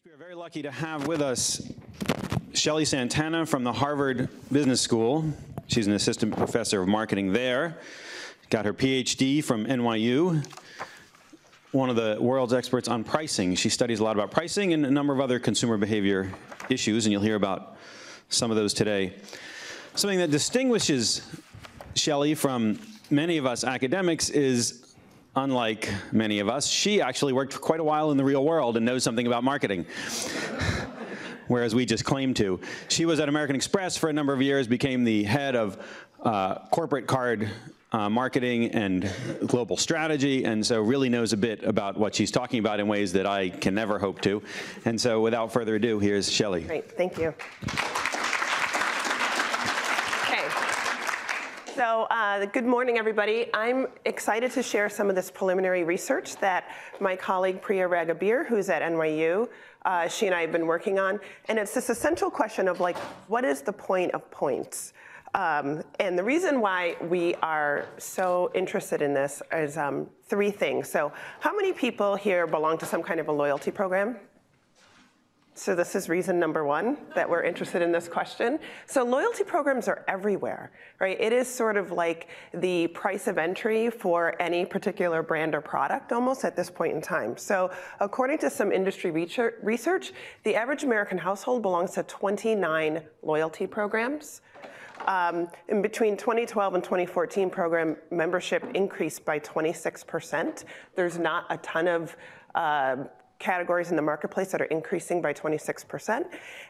We are very lucky to have with us Shelle Santana from the Harvard Business School. She's an assistant professor of marketing there. Got her PhD from NYU. One of the world's experts on pricing. She studies a lot about pricing and a number of other consumer behavior issues, and you'll hear about some of those today. Something that distinguishes Shelle from many of us academics is, unlike many of us, she actually worked for quite a while in the real world and knows something about marketing, whereas we just claim to. She was at American Express for a number of years, became the head of corporate card marketing and global strategy, and so really knows a bit about what she's talking about in ways that I can never hope to. And so without further ado, here's Shelle. Great, thank you. So good morning, everybody. I'm excited to share some of this preliminary research that my colleague Priya Ragabir, who's at NYU, she and I have been working on. And it's this essential question of, like, what is the point of points? And the reason why we are so interested in this is three things. So how many people here belong to some kind of a loyalty program? So this is reason number one that we're interested in this question. So loyalty programs are everywhere, right? It is sort of like the price of entry for any particular brand or product almost at this point in time. So according to some industry research, the average American household belongs to 29 loyalty programs. In between 2012 and 2014, program membership increased by 26%. There's not a ton of categories in the marketplace that are increasing by 26%.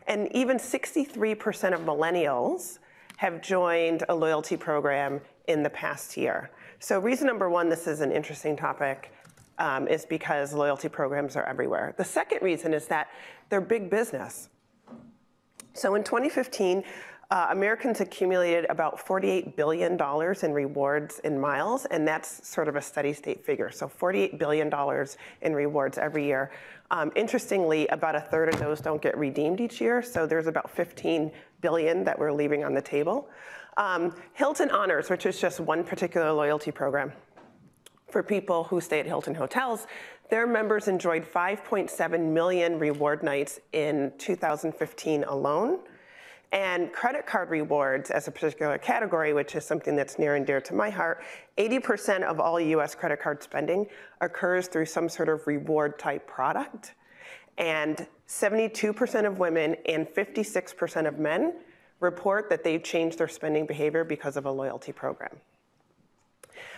And even 63% of millennials have joined a loyalty program in the past year. So reason number one, this is an interesting topic, is because loyalty programs are everywhere. The second reason is that they're big business. So in 2015, Americans accumulated about $48 billion in rewards in miles, and that's sort of a steady state figure. So $48 billion in rewards every year. Interestingly, about a third of those don't get redeemed each year, so there's about 15 billion that we're leaving on the table. Hilton Honors, which is just one particular loyalty program for people who stay at Hilton hotels, their members enjoyed 5.7 million reward nights in 2015 alone. And credit card rewards as a particular category, which is something that's near and dear to my heart, 80% of all US credit card spending occurs through some sort of reward type product. And 72% of women and 56% of men report that they've changed their spending behavior because of a loyalty program.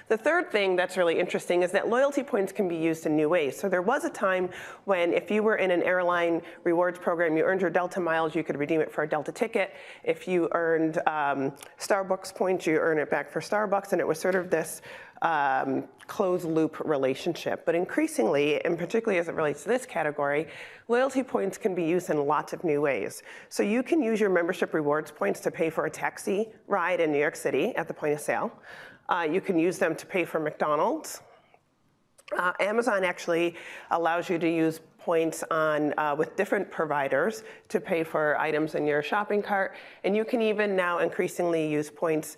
The third thing that's really interesting is that loyalty points can be used in new ways. So there was a time when if you were in an airline rewards program, you earned your Delta miles, you could redeem it for a Delta ticket. If you earned Starbucks points, you earn it back for Starbucks, and it was sort of this closed loop relationship. But increasingly, and particularly as it relates to this category, loyalty points can be used in lots of new ways. So you can use your membership rewards points to pay for a taxi ride in New York City at the point of sale. You can use them to pay for McDonald's. Amazon actually allows you to use points on with different providers to pay for items in your shopping cart. And you can even now increasingly use points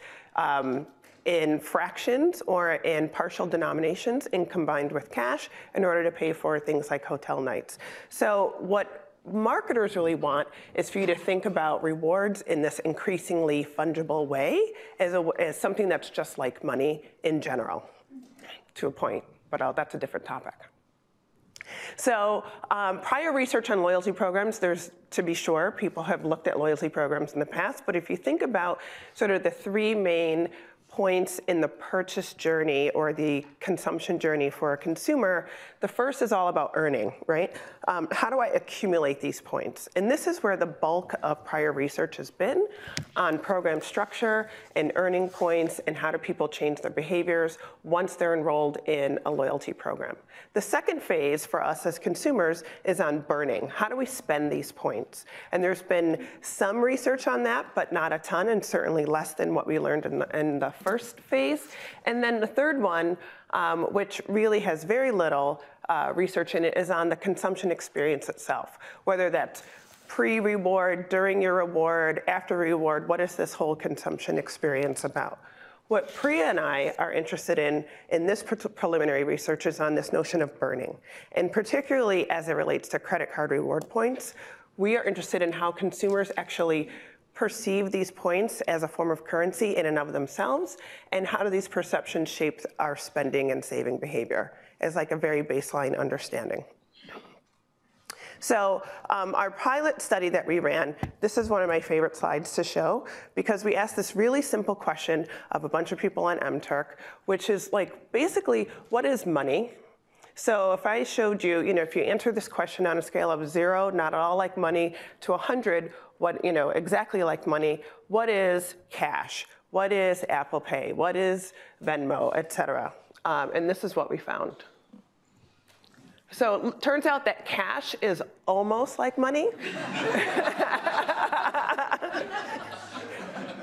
in fractions or in partial denominations and combined with cash in order to pay for things like hotel nights. So what marketers really want is for you to think about rewards in this increasingly fungible way as something that's just like money in general, to a point, but that's a different topic. So prior research on loyalty programs, there's, to be sure, people have looked at loyalty programs in the past, but if you think about sort of the three main points in the purchase journey or the consumption journey for a consumer, the first is all about earning, right? How do I accumulate these points? And this is where the bulk of prior research has been on program structure and earning points and how do people change their behaviors once they're enrolled in a loyalty program. The second phase for us as consumers is on burning. How do we spend these points? And there's been some research on that, but not a ton, and certainly less than what we learned in the first phase. And then the third one, which really has very little research in it, is on the consumption experience itself, whether that's pre-reward, during your reward, after reward. What is this whole consumption experience about? What Priya and I are interested in this preliminary research is on this notion of burning. And particularly as it relates to credit card reward points, we are interested in how consumers actually perceive these points as a form of currency in and of themselves, and how do these perceptions shape our spending and saving behavior as like a very baseline understanding. So our pilot study that we ran, this is one of my favorite slides to show, because we asked this really simple question of a bunch of people on MTurk, which is like, basically, what is money? So if I showed you, if you answer this question on a scale of 0, not at all like money, to 100, exactly like money, what is cash? What is Apple Pay? What is Venmo, et cetera? And this is what we found. So it turns out that cash is almost like money.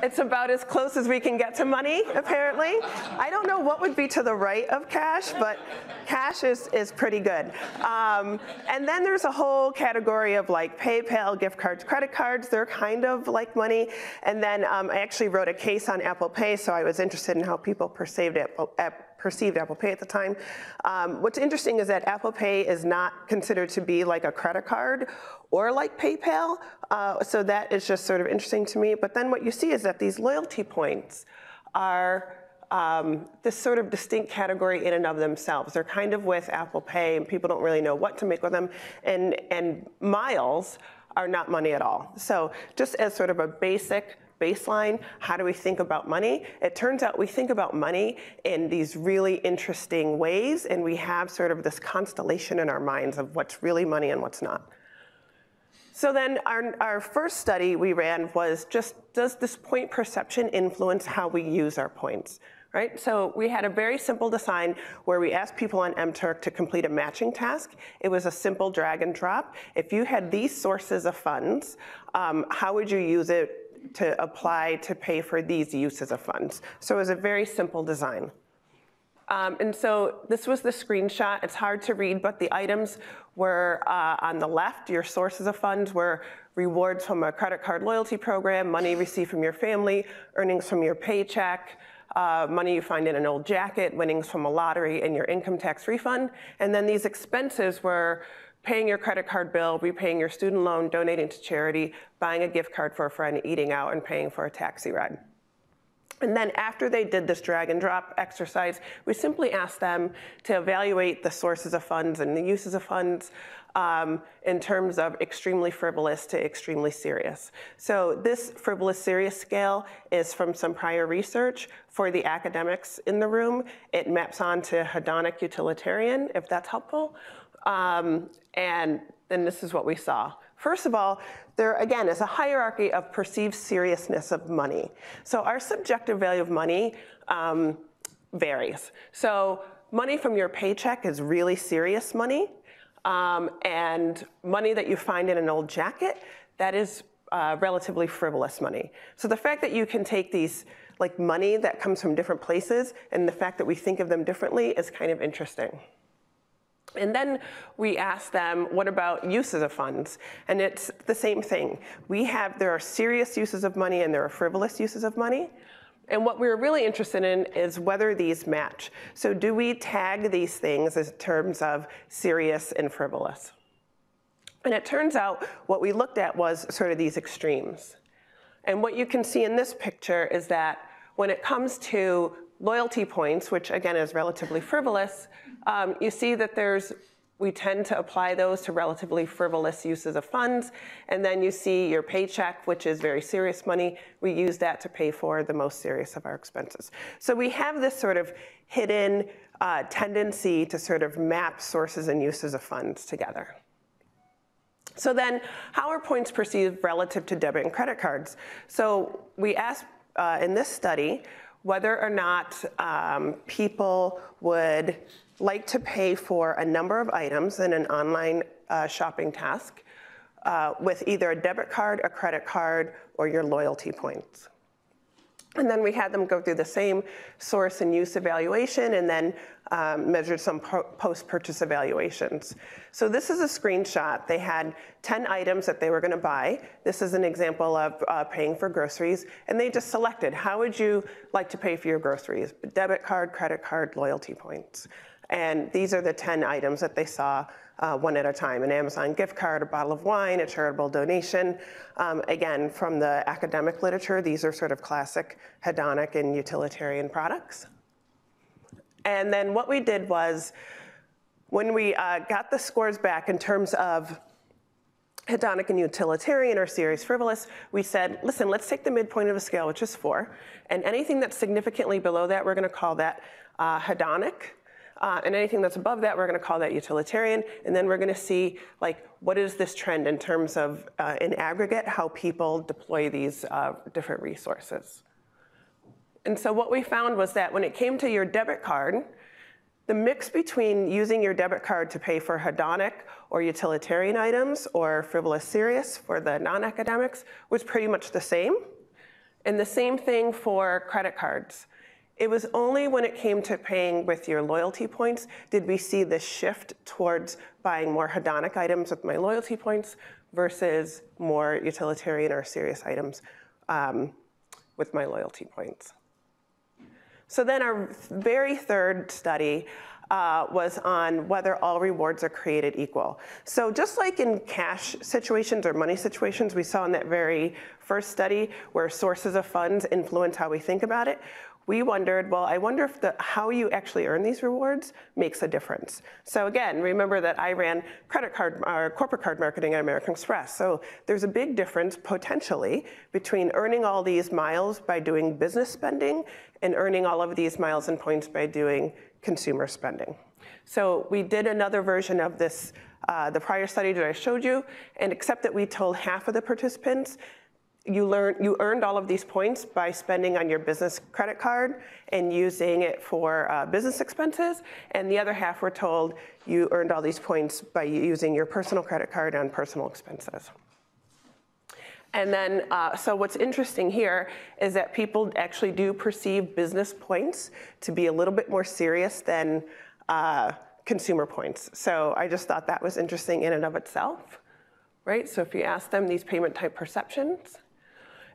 It's about as close as we can get to money, apparently. I don't know what would be to the right of cash, but cash is pretty good. And then there's a whole category of like PayPal, gift cards, credit cards. They're kind of like money. And then I actually wrote a case on Apple Pay, so I was interested in how people perceived Apple Pay at the time. What's interesting is that Apple Pay is not considered to be like a credit card or like PayPal, so that is just sort of interesting to me. But then what you see is that these loyalty points are this sort of distinct category in and of themselves. They're kind of with Apple Pay, and people don't really know what to make with them. And miles are not money at all. So just as sort of a basic baseline, how do we think about money? It turns out we think about money in these really interesting ways, and we have sort of this constellation in our minds of what's really money and what's not. So then our first study we ran was just, does this point perception influence how we use our points? Right? So we had a very simple design where we asked people on MTurk to complete a matching task. It was a simple drag and drop. If you had these sources of funds, how would you use it to apply to pay for these uses of funds? So it was a very simple design. And so this was the screenshot. It's hard to read, but the items were on the left. Your sources of funds were rewards from a credit card loyalty program, money received from your family, earnings from your paycheck, money you find in an old jacket, winnings from a lottery, and your income tax refund. And then these expenses were paying your credit card bill, repaying your student loan, donating to charity, buying a gift card for a friend, eating out, and paying for a taxi ride. And then after they did this drag and drop exercise, we simply asked them to evaluate the sources of funds and the uses of funds in terms of extremely frivolous to extremely serious. So this frivolous serious scale is from some prior research. For the academics in the room, it maps onto Hedonic utilitarian, if that's helpful. And then this is what we saw. First of all, there, again, is a hierarchy of perceived seriousness of money. So our subjective value of money varies. So money from your paycheck is really serious money. And money that you find in an old jacket, that is relatively frivolous money. So the fact that you can take these, like money that comes from different places, and the fact that we think of them differently is kind of interesting. And then we asked them, what about uses of funds? And it's the same thing. There are serious uses of money and there are frivolous uses of money. And what we're really interested in is whether these match. So do we tag these things in terms of serious and frivolous? And it turns out what we looked at was sort of these extremes. And what you can see in this picture is that when it comes to loyalty points, which again is relatively frivolous, you see that we tend to apply those to relatively frivolous uses of funds. And then you see your paycheck, which is very serious money. We use that to pay for the most serious of our expenses. So we have this sort of hidden tendency to sort of map sources and uses of funds together. So then, how are points perceived relative to debit and credit cards? So we asked in this study whether or not people would like to pay for a number of items in an online shopping task with either a debit card, a credit card, or your loyalty points. And then we had them go through the same source and use evaluation, and then measured some post-purchase evaluations. So this is a screenshot. They had 10 items that they were going to buy. This is an example of paying for groceries. And they just selected, how would you like to pay for your groceries? Debit card, credit card, loyalty points. And these are the 10 items that they saw one at a time: an Amazon gift card, a bottle of wine, a charitable donation. Again, from the academic literature, these are sort of classic hedonic and utilitarian products. And then what we did was, when we got the scores back in terms of hedonic and utilitarian or serious frivolous, we said, listen, let's take the midpoint of a scale, which is 4, and anything that's significantly below that, we're going to call that hedonic. And anything that's above that, we're going to call that utilitarian. And then we're going to see, like, what is this trend in terms of, in aggregate, how people deploy these different resources. And so what we found was that when it came to your debit card, the mix between using your debit card to pay for hedonic or utilitarian items or frivolous serious for the non-academics was pretty much the same. And the same thing for credit cards. It was only when it came to paying with your loyalty points did we see this shift towards buying more hedonic items with my loyalty points versus more utilitarian or serious items with my loyalty points. So then our very third study was on whether all rewards are created equal. So just like in cash situations or money situations we saw in that very first study where sources of funds influence how we think about it, we wondered, well, I wonder if how you actually earn these rewards makes a difference. So again, remember that I ran credit card or corporate card marketing at American Express. So there's a big difference potentially between earning all these miles by doing business spending and earning all of these miles and points by doing consumer spending. So we did another version of this, the prior study that I showed you, and except that we told half of the participants, you earned all of these points by spending on your business credit card and using it for business expenses, and the other half were told you earned all these points by using your personal credit card on personal expenses. And then, so what's interesting here is that people actually do perceive business points to be a little bit more serious than consumer points. So I just thought that was interesting in and of itself, right? So if you ask them these payment type perceptions.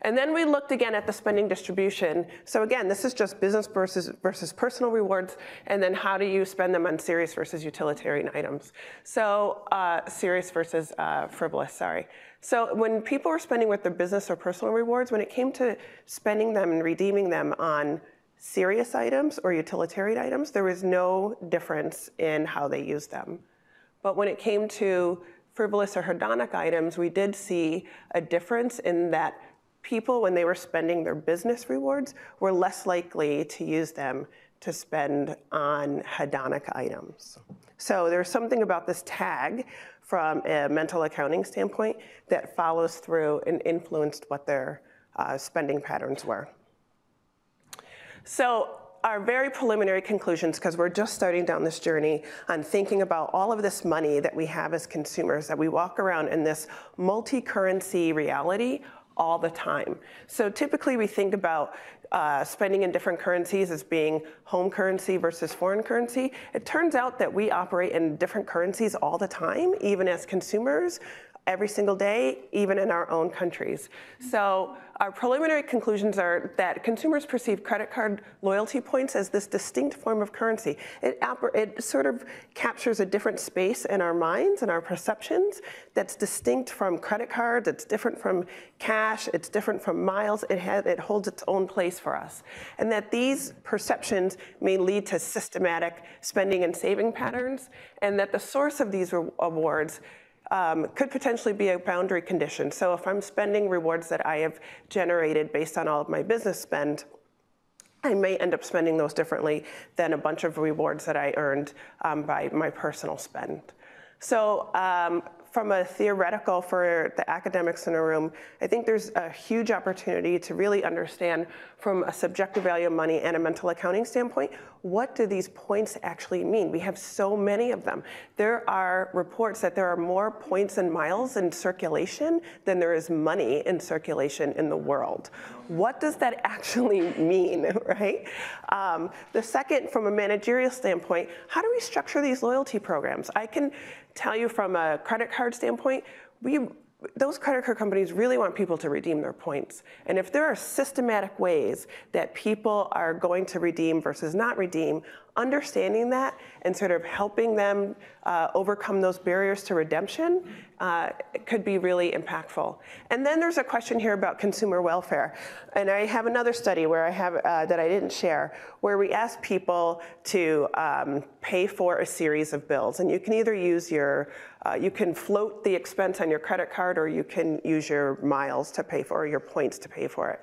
And then we looked again at the spending distribution. So again, this is just business versus personal rewards, and then how do you spend them on serious versus utilitarian items. So serious versus frivolous, sorry. So when people were spending with their business or personal rewards, when it came to spending them and redeeming them on serious items or utilitarian items, there was no difference in how they used them. But when it came to frivolous or hedonic items, we did see a difference in that people, when they were spending their business rewards, were less likely to use them to spend on hedonic items. So there's something about this tag from a mental accounting standpoint that follows through and influenced what their spending patterns were. So our very preliminary conclusions, because we're just starting down this journey on thinking about all of this money that we have as consumers, that we walk around in this multi-currency reality all the time. So typically we think about spending in different currencies as being home currency versus foreign currency. It turns out that we operate in different currencies all the time, even as consumers, every single day, even in our own countries. So our preliminary conclusions are that consumers perceive credit card loyalty points as this distinct form of currency. It sort of captures a different space in our minds and our perceptions that's distinct from credit cards, it's different from cash, it's different from miles, it holds its own place for us. And that these perceptions may lead to systematic spending and saving patterns, and that the source of these awards could potentially be a boundary condition. So if I'm spending rewards that I have generated based on all of my business spend, I may end up spending those differently than a bunch of rewards that I earned by my personal spend. So from a theoretical, for the academics in the room, I think there's a huge opportunity to really understand from a subjective value of money and a mental accounting standpoint, what do these points actually mean? We have so many of them. There are reports that there are more points and miles in circulation than there is money in circulation in the world. What does that actually mean, right? The second, from a managerial standpoint, how do we structure these loyalty programs? I can tell you from a credit card standpoint, those credit card companies really want people to redeem their points. And if there are systematic ways that people are going to redeem versus not redeem, understanding that and sort of helping them overcome those barriers to redemption could be really impactful. And then there's a question here about consumer welfare. And I have another study where I have that I didn't share, where we ask people to pay for a series of bills. And you can either use you can float the expense on your credit card, or you can use your miles to pay for, or your points to pay for it.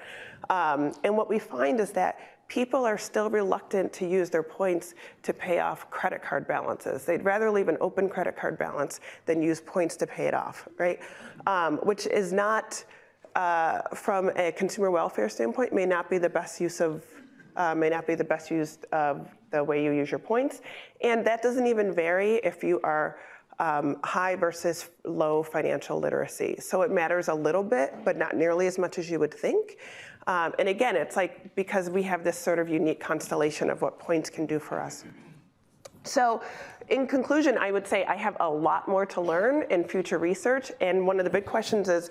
And what we find is that people are still reluctant to use their points to pay off credit card balances. They'd rather leave an open credit card balance than use points to pay it off, right? Which is not, from a consumer welfare standpoint, may not be the best use of the way you use your points. And that doesn't even vary if you are high versus low financial literacy. So it matters a little bit, but not nearly as much as you would think. And again, it's like, because we have this sort of unique constellation of what points can do for us. So in conclusion, I would say I have a lot more to learn in future research. And one of the big questions is,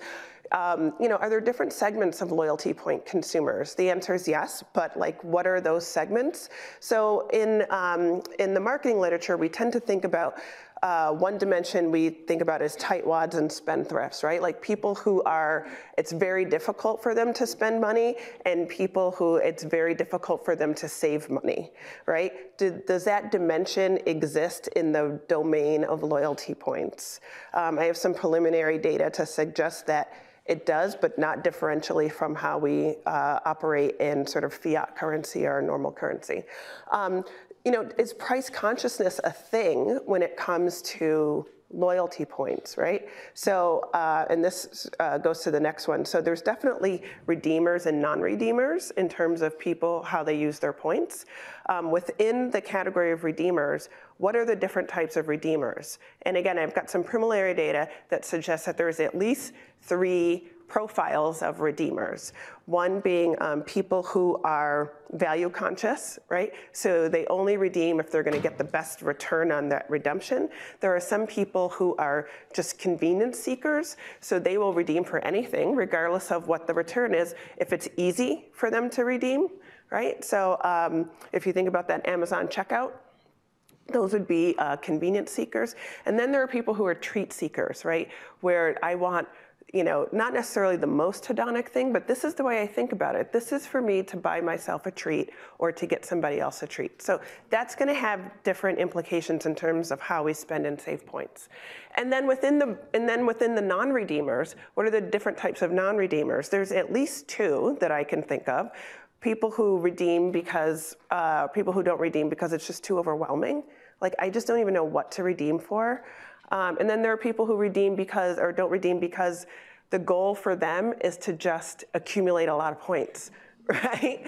are there different segments of loyalty point consumers? The answer is yes, but like, what are those segments? So in the marketing literature, we tend to think about one dimension we think about as tightwads and spendthrifts, right? Like people who it's very difficult for them to spend money, and people who it's very difficult for them to save money, right? Does that dimension exist in the domain of loyalty points? I have some preliminary data to suggest that it does, but not differentially from how we operate in sort of fiat currency or normal currency. Is price consciousness a thing when it comes to loyalty points, right? So, and this goes to the next one. So there's definitely redeemers and non-redeemers in terms of people, how they use their points. Within the category of redeemers, what are the different types of redeemers? And again, I've got some preliminary data that suggests that there's at least 3 profiles of redeemers. One being people who are value conscious, right? So they only redeem if they're going to get the best return on that redemption. There are some people who are just convenience seekers, so they will redeem for anything, regardless of what the return is, if it's easy for them to redeem, right? So if you think about that Amazon checkout, those would be convenience seekers. And then there are people who are treat seekers, right? Where I want, not necessarily the most hedonic thing, but this is the way I think about it. This is for me to buy myself a treat or to get somebody else a treat. So that's going to have different implications in terms of how we spend and save points. And then within the non-redeemers, what are the different types of non-redeemers? There's at least 2 that I can think of. People who redeem because, people who don't redeem because it's just too overwhelming. Like, I just don't even know what to redeem for. And then there are people who redeem because, or don't redeem because the goal for them is to just accumulate a lot of points, right?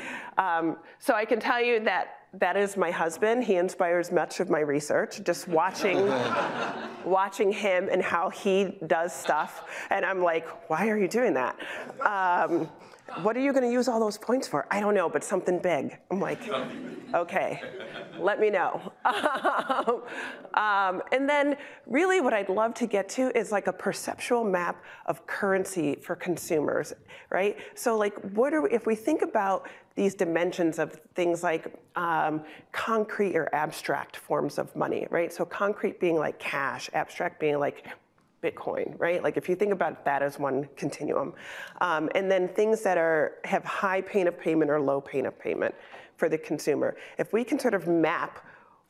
So I can tell you that is my husband. He inspires much of my research, just watching him and how he does stuff. And I'm like, why are you doing that? What are you going to use all those points for? I don't know, but something big. I'm like, okay, let me know. And then really what I'd love to get to is like a perceptual map of currency for consumers, right? So like, if we think about these dimensions of things like concrete or abstract forms of money, right? So concrete being like cash, abstract being like Bitcoin, right? Like if you think about that as one continuum. And then things that have high pain of payment or low pain of payment for the consumer. If we can sort of map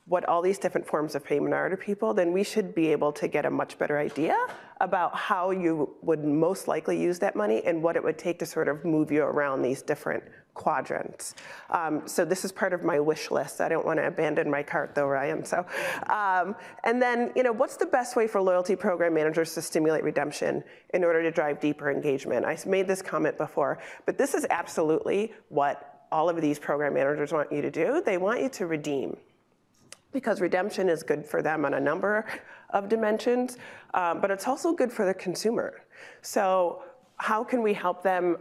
what all these different forms of payment are to people, then we should be able to get a much better idea about how you would most likely use that money and what it would take to sort of move you around these different quadrants. So this is part of my wish list. I don't want to abandon my cart though, Ryan. So, and then, what's the best way for loyalty program managers to stimulate redemption in order to drive deeper engagement? I made this comment before, but this is absolutely what all of these program managers want you to do. They want you to redeem, because redemption is good for them on a number of dimensions, but it's also good for the consumer. So how can we help them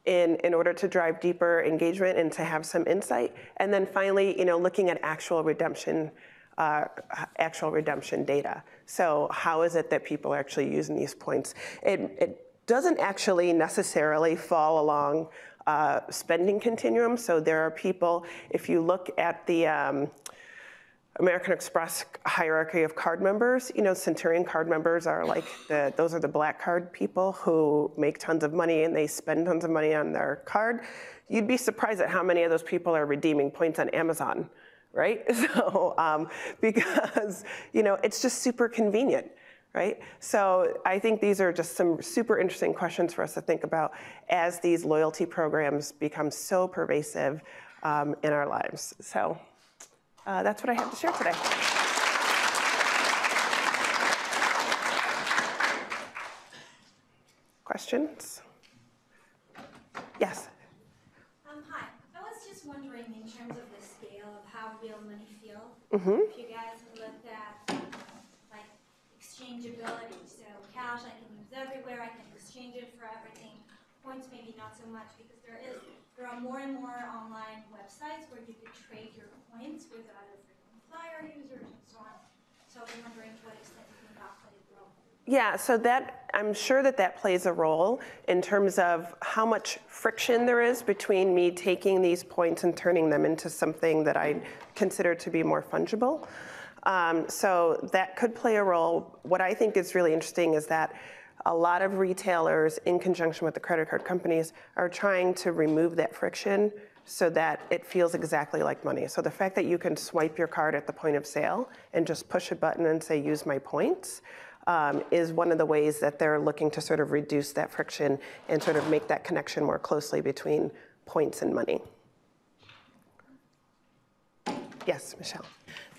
in order to drive deeper engagement and to have some insight? And then finally, looking at actual redemption data. So how is it that people are actually using these points? It doesn't actually necessarily fall along spending continuum. So there are people, if you look at the American Express hierarchy of card members, Centurion card members are like those are the black card people who make tons of money and they spend tons of money on their card. You'd be surprised at how many of those people are redeeming points on Amazon, right? So because it's just super convenient, right? So I think these are just some super interesting questions for us to think about as these loyalty programs become so pervasive in our lives. So. That's what I have to share today. Questions? Yes? Hi. I was just wondering, in terms of the scale of how real money feels, Mm-hmm. if you guys have looked at like exchangeability. So cash I can use everywhere, I can exchange it for everything. Points maybe not so much, because there are more and more online websites where you could trade your points with other frequent flyer users and so on. So I'm wondering to what extent you think that played a role. Yeah, so I'm sure that plays a role in terms of how much friction there is between me taking these points and turning them into something that I consider to be more fungible. So that could play a role. What I think is really interesting is that a lot of retailers, in conjunction with the credit card companies, are trying to remove that friction so that it feels exactly like money. So the fact that you can swipe your card at the point of sale and just push a button and say, use my points, is one of the ways that they're looking to sort of reduce that friction and sort of make that connection more closely between points and money. Yes, Michelle.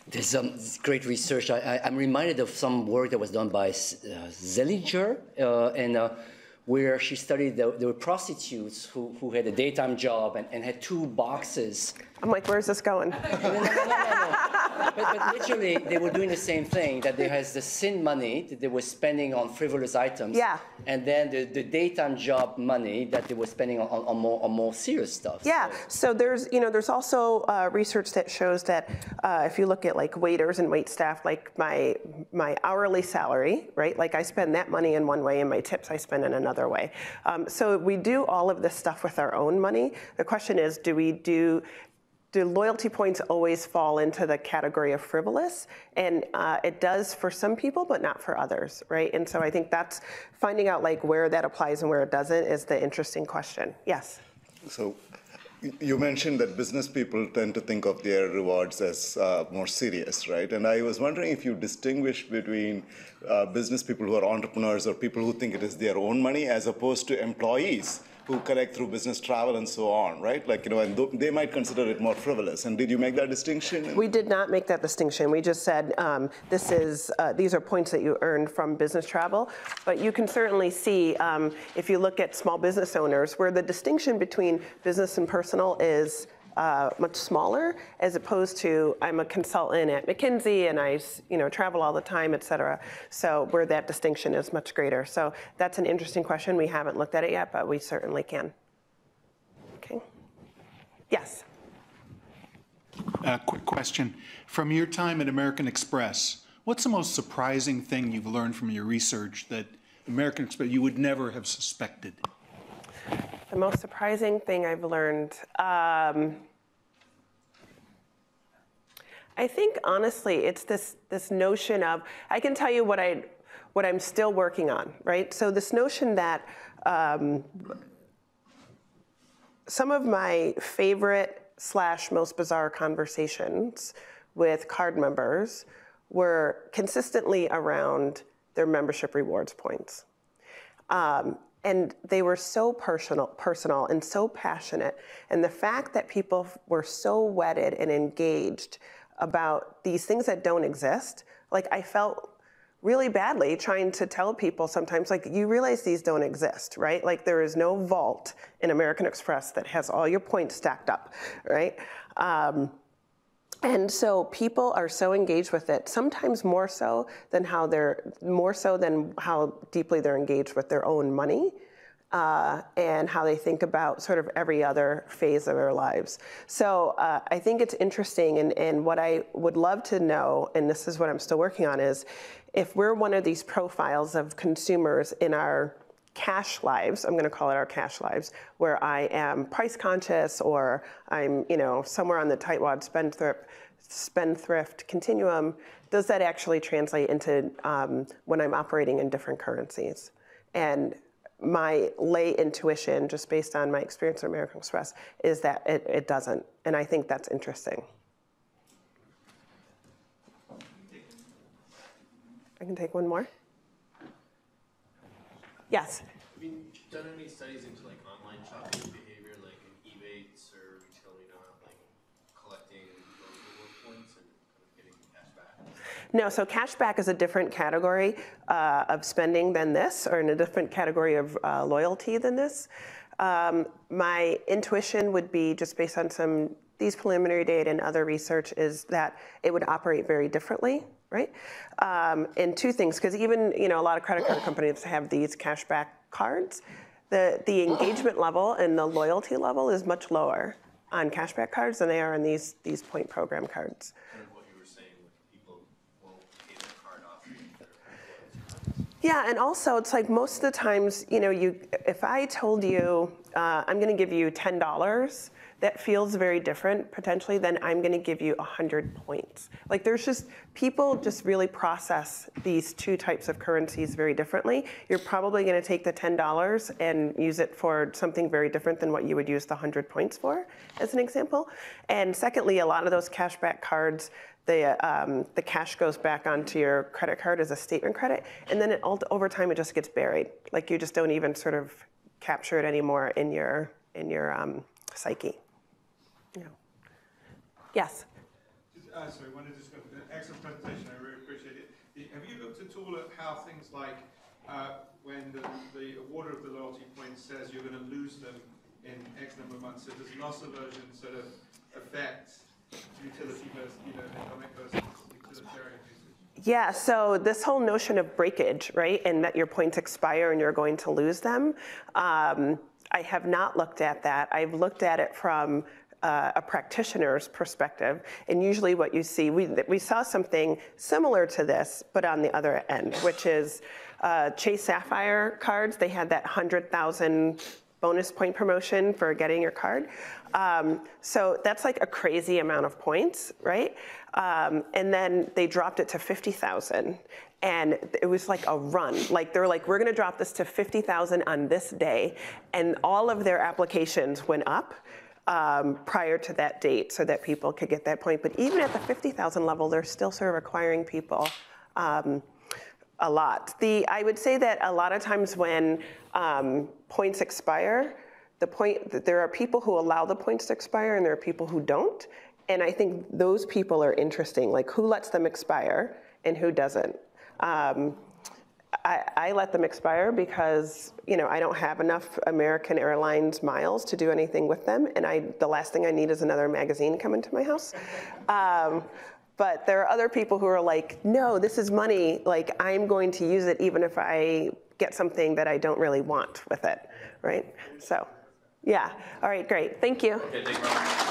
There's some great research. I'm reminded of some work that was done by Zellinger, where she studied there were prostitutes who had a daytime job and had two boxes. I'm like, where's this going? No. But literally, they were doing the same thing, that there has the sin money that they were spending on frivolous items, yeah, and then the daytime job money that they were spending on more serious stuff. Yeah, so there's also research that shows that if you look at like waiters and waitstaff, like my hourly salary, right? Like I spend that money in one way and my tips I spend in another way. So we do all of this stuff with our own money. The question is, do loyalty points always fall into the category of frivolous? And it does for some people, but not for others, right? And so I think that's finding out like where that applies and where it doesn't is the interesting question. Yes? So you mentioned that business people tend to think of their rewards as more serious, right? And I was wondering if you distinguish between business people who are entrepreneurs or people who think it is their own money as opposed to employees who collect through business travel and so on, right? Like, and they might consider it more frivolous. And did you make that distinction? We did not make that distinction. We just said these are points that you earned from business travel. But you can certainly see, if you look at small business owners, where the distinction between business and personal is much smaller, as opposed to I'm a consultant at McKinsey and I travel all the time, et cetera. So where that distinction is much greater. So that's an interesting question. We haven't looked at it yet, but we certainly can. Okay. Yes. Quick question. From your time at American Express, what's the most surprising thing you've learned from your research that American Express you would never have suspected? The most surprising thing I've learned, I think honestly, it's this notion of, I can tell you what I'm still working on, right? So this notion that some of my favorite / most bizarre conversations with card members were consistently around their membership rewards points. And they were so personal and so passionate. And the fact that people were so wedded and engaged about these things that don't exist, like I felt really badly trying to tell people sometimes, like, you realize these don't exist, right? Like, there is no vault in American Express that has all your points stacked up, right? And so people are so engaged with it, sometimes more so than how deeply they're engaged with their own money. And how they think about sort of every other phase of their lives. So I think it's interesting, and what I would love to know, and this is what I'm still working on, is if we're one of these profiles of consumers in our cash lives, I'm going to call it our cash lives, where I am price conscious, or I'm somewhere on the tightwad spendthrift continuum, does that actually translate into when I'm operating in different currencies? And my lay intuition, just based on my experience at American Express, is that it doesn't. And I think that's interesting. I can take one more. Yes? Have you done any studies into like online shopping behavior, like in eBay or retail, like collecting those reward points and kind of getting cash back? No, so cash back is a different category of spending than this, or in a different category of loyalty than this. My intuition would be, just based on these preliminary data and other research, is that it would operate very differently, right? And two things, because even a lot of credit card companies have these cashback cards. The engagement level and the loyalty level is much lower on cashback cards than they are on these point program cards. Yeah, and also it's like most of the times, if I told you I'm going to give you $10, that feels very different potentially than I'm going to give you 100 points. Like people just really process these two types of currencies very differently. You're probably going to take the $10 and use it for something very different than what you would use the 100 points for, as an example. And secondly, a lot of those cashback cards, the cash goes back onto your credit card as a statement credit, and then over time it just gets buried. Like you just don't even sort of capture it anymore in your psyche. Yes? Sorry, one additional, excellent presentation, I really appreciate it. Have you looked at all at how things like when the awarder of the loyalty points says you're going to lose them in X number of months, so does loss aversion sort of affect utility versus, hedonic versus utilitarian usage? Yeah, so this whole notion of breakage, right, and that your points expire and you're going to lose them, I have not looked at that. I've looked at it from a practitioner's perspective, and usually what you see, we saw something similar to this, but on the other end, which is Chase Sapphire cards. They had that 100,000 bonus point promotion for getting your card. So that's like a crazy amount of points, right? And then they dropped it to 50,000. And it was like a run. Like they were like, we're going to drop this to 50,000 on this day. And all of their applications went up prior to that date so that people could get that point. But even at the 50,000 level, they're still sort of acquiring people a lot. I would say that a lot of times when points expire, there are people who allow the points to expire and there are people who don't. And I think those people are interesting, like who lets them expire and who doesn't. I let them expire because I don't have enough American Airlines miles to do anything with them, and the last thing I need is another magazine coming to my house. But there are other people who are like, no, this is money. Like I'm going to use it even if I get something that I don't really want with it, right? So, yeah. All right, great. Thank you. Okay, thank you very much.